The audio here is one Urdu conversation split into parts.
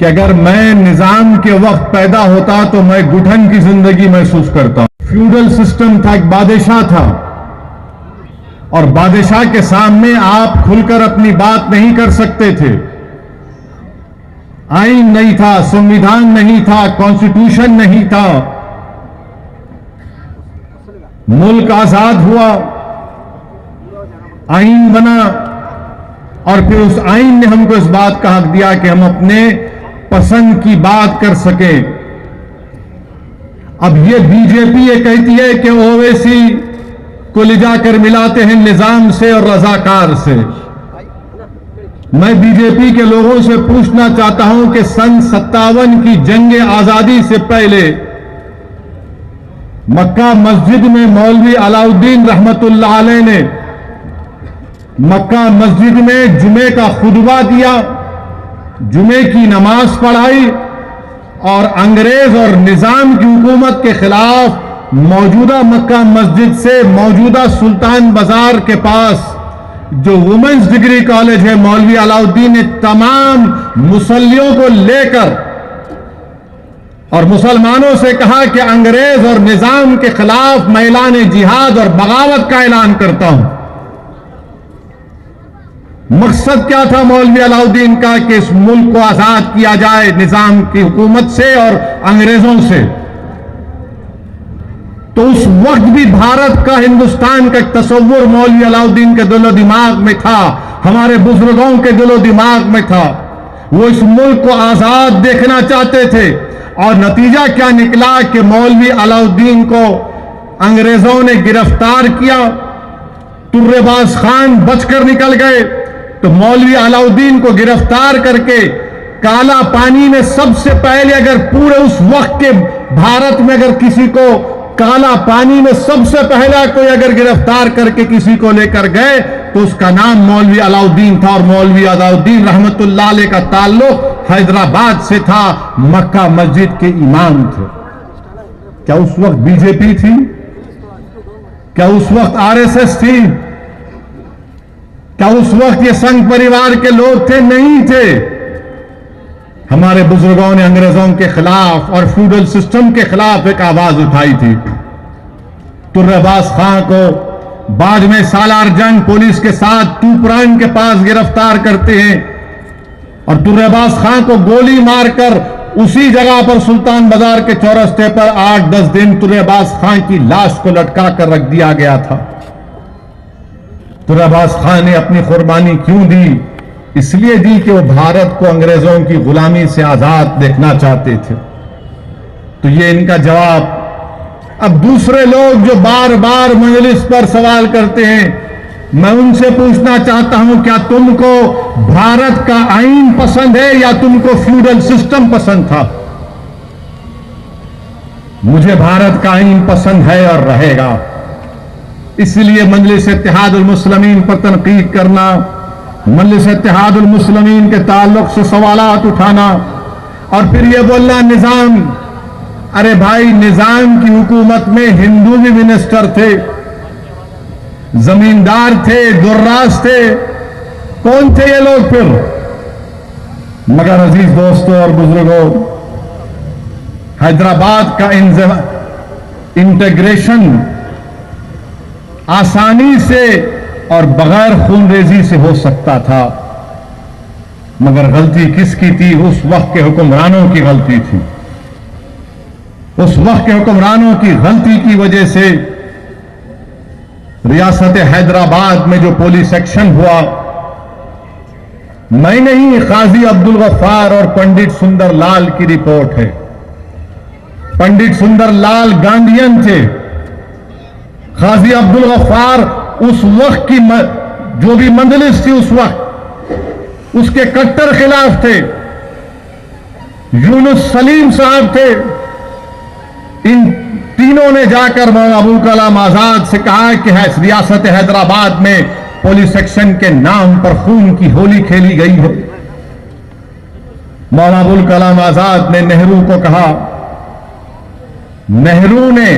کہ اگر میں نظام کے وقت پیدا ہوتا تو میں گٹھن کی زندگی محسوس کرتا ہوں. فیوڈل سسٹم تھا, ایک بادشاہ تھا, اور بادشاہ کے سامنے آپ کھل کر اپنی بات نہیں کر سکتے تھے. آئین نہیں تھا, سنویدھان نہیں تھا, کانسٹیٹیوشن نہیں تھا. ملک آزاد ہوا, آئین بنا, اور پھر اس آئین نے ہم کو اس بات کا حق دیا کہ ہم اپنے پسند کی بات کر سکیں. اب یہ بی جے پی یہ کہتی ہے کہ اویسی کو لے جا کر ملاتے ہیں نظام سے اور رضاکار سے. میں بی جے پی کے لوگوں سے پوچھنا چاہتا ہوں کہ سن 57 کی جنگ آزادی سے پہلے مکہ مسجد میں مولوی علاؤالدین رحمت اللہ علیہ نے مکہ مسجد میں جمعے کا خطبہ دیا, جمعے کی نماز پڑھائی, اور انگریز اور نظام کی حکومت کے خلاف موجودہ مکہ مسجد سے موجودہ سلطان بازار کے پاس جو وومنز ڈگری کالج ہے, مولوی علاؤالدین نے تمام مصلیوں کو لے کر اور مسلمانوں سے کہا کہ انگریز اور نظام کے خلاف میں اعلان جہاد اور بغاوت کا اعلان کرتا ہوں. مقصد کیا تھا مولوی علاؤالدین کا؟ کہ اس ملک کو آزاد کیا جائے نظام کی حکومت سے اور انگریزوں سے. تو اس وقت بھی بھارت کا, ہندوستان کا ایک تصور مولوی علاؤالدین کے دل و دماغ میں تھا, ہمارے بزرگوں کے دل و دماغ میں تھا. وہ اس ملک کو آزاد دیکھنا چاہتے تھے, اور نتیجہ کیا نکلا کہ مولوی علاؤالدین کو انگریزوں نے گرفتار کیا. ترے باز خان بچ کر نکل گئے, تو مولوی علاؤالدین کو گرفتار کر کے کالا پانی میں سب سے پہلے, اگر پورے اس وقت کے بھارت میں اگر کسی کو کالا پانی میں سب سے پہلا کوئی اگر گرفتار کر کے کسی کو لے کر گئے تو اس کا نام مولوی علاؤالدین تھا. اور مولوی علاؤالدین رحمت اللہ علیہ کا تعلق حیدرآباد سے تھا, مکہ مسجد کے امام تھے. کیا اس وقت بی جے پی تھی؟ کیا اس وقت آر ایس ایس تھی؟ کیا اس وقت یہ سنگھ پریوار کے لوگ تھے؟ نہیں تھے. ہمارے بزرگوں نے انگریزوں کے خلاف اور فیوڈل سسٹم کے خلاف ایک آواز اٹھائی تھی. ترے باز خان کو بعد میں سالار جنگ پولیس کے ساتھ توپران کے پاس گرفتار کرتے ہیں, اور ترے باز خان کو گولی مار کر اسی جگہ پر سلطان بازار کے چورستے پر 8-10 دن ترے باز خان کی لاش کو لٹکا کر رکھ دیا گیا تھا. ترے باز خان نے اپنی قربانی کیوں دی؟ اس لیے دی کہ وہ بھارت کو انگریزوں کی غلامی سے آزاد دیکھنا چاہتے تھے. تو یہ ان کا جواب. اب دوسرے لوگ جو بار بار مجلس پر سوال کرتے ہیں, میں ان سے پوچھنا چاہتا ہوں, کیا تم کو بھارت کا آئین پسند ہے یا تم کو فیوڈل سسٹم پسند تھا؟ مجھے بھارت کا آئین پسند ہے اور رہے گا. اس لیے مجلس اتحاد المسلمین پر تنقید کرنا, مجلس اتحاد المسلمین کے تعلق سے سوالات اٹھانا, اور پھر یہ بولنا نظام. ارے بھائی, نظام کی حکومت میں ہندو بھی منسٹر تھے, زمیندار تھے, دراز تھے. کون تھے یہ لوگ پھر؟ مگر عزیز دوستوں اور بزرگوں, حیدرآباد کا انٹیگریشن آسانی سے اور بغیر خون ریزی سے ہو سکتا تھا, مگر غلطی کس کی تھی؟ اس وقت کے حکمرانوں کی غلطی تھی. اس وقت کے حکمرانوں کی غلطی کی وجہ سے ریاست حیدرآباد میں جو پولیس ایکشن ہوا, میں نہیں, قاضی عبدالغفار اور پنڈت سندر لال کی رپورٹ ہے. پنڈت سندر لال گاندھین تھے. قاضی عبدالغفار اس وقت کی جو بھی مجلس تھی اس وقت اس کے کٹر خلاف تھے. یونس سلیم صاحب تھے. ان تینوں نے جا کر مولانا ابوالکلام آزاد سے کہا کہ ریاست حیدرآباد میں پولیس ایکشن کے نام پر خون کی ہولی کھیلی گئی ہے. مولانا ابوالکلام آزاد نے نہرو کو کہا. نہرو نے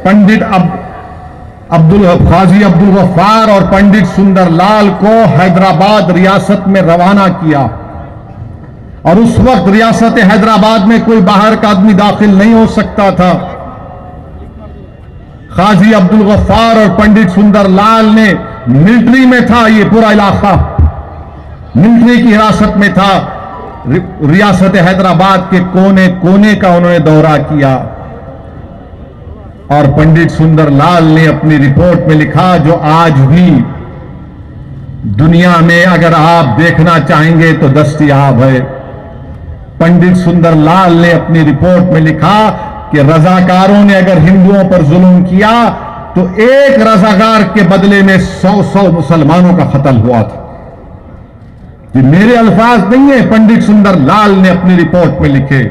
پنڈت قاضی عبدالغفار اور پنڈت سندر لال کو حیدرآباد ریاست میں روانہ کیا, اور اس وقت ریاست حیدرآباد میں کوئی باہر کا آدمی داخل نہیں ہو سکتا تھا. قاضی عبدالغفار اور پنڈت سندر لال نے ملٹری میں تھا، یہ پورا علاقہ ملٹری کی حراست میں تھا. ریاست حیدرآباد کے کونے کونے کا انہوں نے دورہ کیا اور پنڈت سندر لال نے اپنی رپورٹ میں لکھا، جو آج بھی دنیا میں اگر آپ دیکھنا چاہیں گے تو دستیاب ہے. پنڈت سندر لال نے اپنی رپورٹ میں لکھا کہ رضاکاروں نے اگر ہندوؤں پر ظلم کیا تو ایک رضاکار کے بدلے میں 100 مسلمانوں کا قتل ہوا تھا. یہ میرے الفاظ نہیں ہیں، پنڈت سندر لال نے اپنی رپورٹ میں لکھے.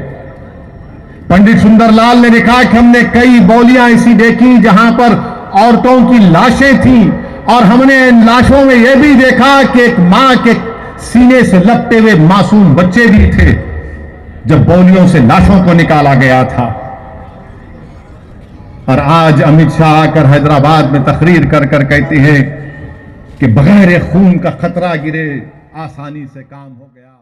پنڈت سندر لال نے لکھا کہ ہم نے کئی بولیاں ایسی دیکھی جہاں پر عورتوں کی لاشیں تھیں، اور ہم نے ان لاشوں میں یہ بھی دیکھا کہ ایک ماں کے سینے سے لپٹے ہوئے معصوم بچے بھی تھے جب بولیوں سے لاشوں کو نکالا گیا تھا. اور آج امت شاہ آ کر حیدرآباد میں تقریر کر کر کہتے ہیں کہ بغیر خون کا خطرہ گرے آسانی سے کام ہو گیا.